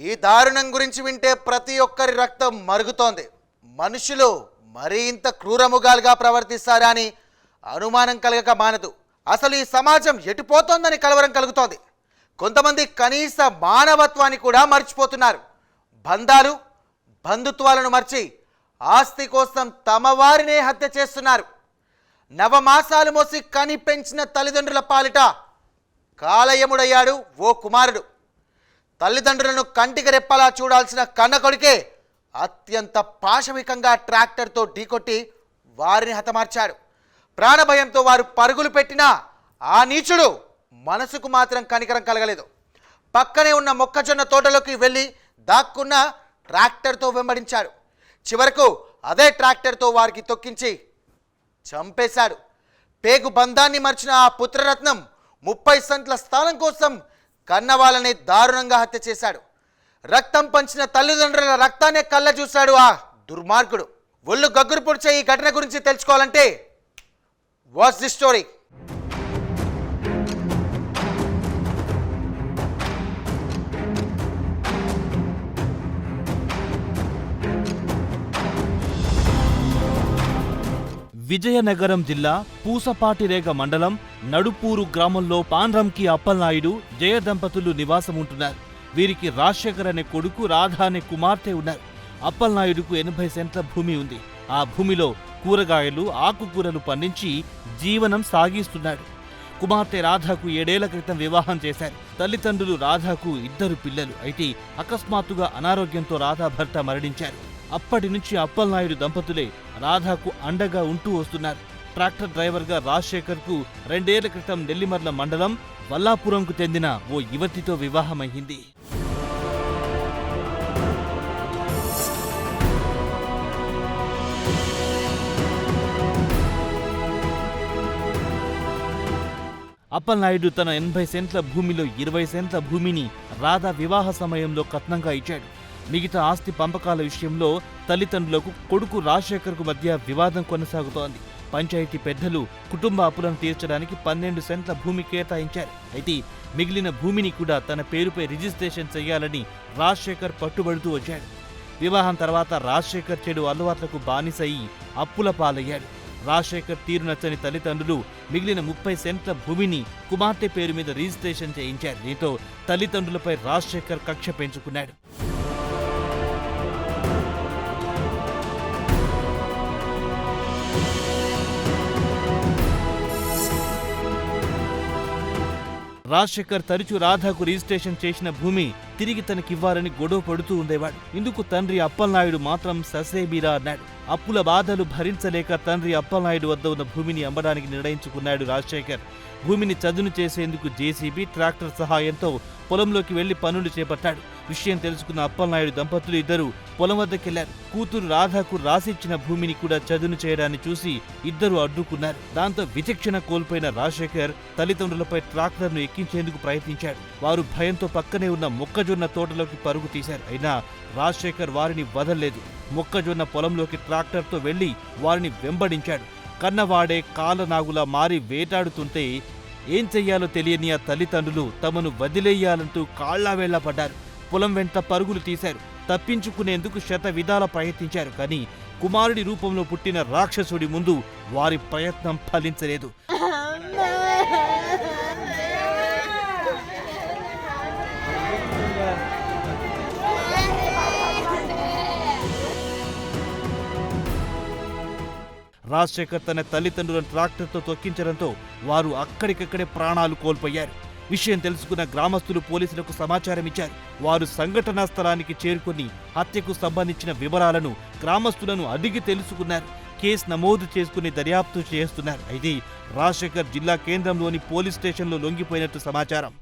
ఈ దారుణం గురించి వింటే ప్రతి ఒక్కరి రక్తం మరుగుతోంది. మనుషులు మరీ ఇంత క్రూరముగాలుగా ప్రవర్తిస్తారా అని అనుమానం కలగక మానదు. అసలు ఈ సమాజం ఎటుపోతోందని కలవరం కలుగుతోంది. కొంతమంది కనీస మానవత్వాన్ని కూడా మర్చిపోతున్నారు. బంధాలు బంధుత్వాలను మర్చి ఆస్తి కోసం తమ వారినే హత్య చేస్తున్నారు. నవమాసాలు మోసి కని పెంచిన తల్లిదండ్రుల పాలిట కాలయముడయ్యాడు ఓ కుమారుడు. తల్లిదండ్రులను కంటికి రెప్పలా చూడాల్సిన కన్న కొడుకే అత్యంత పాశవికంగా ట్రాక్టర్తో ఢీకొట్టి వారిని హతమార్చాడు. ప్రాణభయంతో వారు పరుగులు పెట్టినా ఆ నీచుడు మనసుకు మాత్రం కనికరం కలగలేదు. పక్కనే ఉన్న మొక్కజొన్న తోటలోకి వెళ్ళి దాక్కున్న ట్రాక్టర్తో వెంబడించాడు. చివరకు అదే ట్రాక్టర్తో వారికి తొక్కించి చంపేశాడు. పేగు బంధాన్ని మర్చిన ఆ పుత్రరత్నం 30 సెంట్ల స్థలం కోసం కన్నవాళ్ళని దారుణంగా హత్య చేశాడు. రక్తం పంచిన తల్లిదండ్రుల రక్తాన్ని కళ్ళ చూశాడు ఆ దుర్మార్గుడు. ఒళ్ళు గగ్గురు పొడిచే ఈ ఘటన గురించి తెలుసుకోవాలంటే వాచ్ ది స్టోరీ. విజయనగరం జిల్లా పూసపాటిరేగ మండలం నడుపూరు గ్రామంలో పాండ్రంకి అప్పలనాయుడు జయ దంపతులు నివాసముంటున్నారు. వీరికి రాజశేఖర్ అనే కొడుకు, రాధ అనే కుమార్తె ఉన్నారు. అప్పలనాయుడుకు 80 సెంట్ల భూమి ఉంది. ఆ భూమిలో కూరగాయలు, ఆకుకూరలు పండించి జీవనం సాగిస్తున్నాడు. కుమార్తె రాధకు 7 ఏళ్ల క్రితం వివాహం చేశారు. తల్లిదండ్రులు రాధకు 2 పిల్లలు. అయితే అకస్మాత్తుగా అనారోగ్యంతో రాధ భర్త మరణించారు. అప్పటి నుంచి అప్పలనాయుడు దంపతులే రాధకు అండగా ఉంటూ వస్తున్నారు. ట్రాక్టర్ డ్రైవర్గా రాజశేఖర్కు 2 ఏళ్ల క్రితం నెల్లిమర్ల మండలం వల్లాపురంకు చెందిన ఓ యువతితో వివాహమైంది. అప్పలనాయుడు తన 80 సెంట్ల భూమిలో 20 సెంట్ల భూమిని రాధ వివాహ సమయంలో కట్నంగా ఇచ్చాడు. మిగతా ఆస్తి పంపకాల విషయంలో తల్లిదండ్రులకు, కొడుకు రాజశేఖర్కు మధ్య వివాదం కొనసాగుతోంది. పంచాయతీ పెద్దలు కుటుంబ అప్పులను తీర్చడానికి 12 సెంట్ల భూమి కేటాయించారు. అయితే మిగిలిన భూమిని కూడా తన పేరుపై రిజిస్ట్రేషన్ చేయాలని రాజశేఖర్ పట్టుబడుతూ వచ్చాడు. వివాహం తర్వాత రాజశేఖర్ చెడు అలవాట్లకు బానిసయి అప్పుల పాలయ్యాడు. రాజశేఖర్ తీరు నచ్చని తల్లిదండ్రులు మిగిలిన 30 సెంట్ల భూమిని కుమార్తె పేరు మీద రిజిస్ట్రేషన్ చేయించారు. దీంతో తల్లిదండ్రులపై రాజశేఖర్ కక్ష పెంచుకున్నాడు. రాజశేఖర్ తరచూ రాధకు రిజిస్ట్రేషన్ చేసిన భూమి తిరిగి తనకివ్వాలని గొడవ పడుతూ ఉండేవాడు. ఇందుకు తండ్రి అప్పలనాయుడు మాత్రం ససేబీరా అన్నాడు. అప్పుల బాధలు భరించలేక తండ్రి అప్పలనాయుడు వద్ద ఉన్న భూమిని అమ్మడానికి నిర్ణయించుకున్నాడు రాజశేఖర్. భూమిని చదును చేసేందుకు జేసీబీ, ట్రాక్టర్ సహాయంతో పొలంలోకి వెళ్లి పనులు చేపట్టాడు. విషయం తెలుసుకున్న అప్పలనాయుడు దంపతులు ఇద్దరు పొలం వద్దకెళ్లారు. కూతురు రాధకు రాసిచ్చిన భూమిని కూడా చదును చేయడాన్ని చూసి ఇద్దరు అడ్డుకున్నారు. దాంతో విచక్షణ కోల్పోయిన రాజశేఖర్ తల్లిదండ్రులపై ట్రాక్టర్ను ఎక్కించేందుకు ప్రయత్నించాడు. వారు భయంతో పక్కనే ఉన్న మొక్కజొన్న తోటలోకి పరుగు తీశారు. అయినా రాజశేఖర్ వారిని వదల్లేదు. మొక్కజొన్న పొలంలోకి ట్రాక్టర్తో వెళ్లి వారిని వెంబడించాడు. కన్నవాడే కాలనాగులా మారి వేటాడుతుంటే ఏం చెయ్యాలో తెలియని ఆ తల్లిదండ్రులు తమను వదిలేయాలంటూ కాళ్లావేళ్ల పడ్డారు. పొలం వెంట పరుగులు తీశారు. తప్పించుకునేందుకు శత విధాల ప్రయత్నించారు. కానీ కుమారుడి రూపంలో పుట్టిన రాక్షసుడి ముందు వారి ప్రయత్నం ఫలించలేదు. రాజశేఖర్ తన తల్లిదండ్రులను ట్రాక్టర్తో తొక్కించడంతో వారు అక్కడికక్కడే ప్రాణాలు కోల్పోయారు. విషయం తెలుసుకున్న గ్రామస్తులు పోలీసులకు సమాచారం ఇచ్చారు. వారు సంఘటనా స్థలానికి చేరుకుని హత్యకు సంబంధించిన వివరాలను గ్రామస్తులను అడిగి తెలుసుకున్నారు. కేసు నమోదు చేసుకుని దర్యాప్తు చేస్తున్నారు. అయితే రాజశేఖర్ జిల్లా కేంద్రంలోని పోలీస్ స్టేషన్లో లొంగిపోయినట్టు సమాచారం.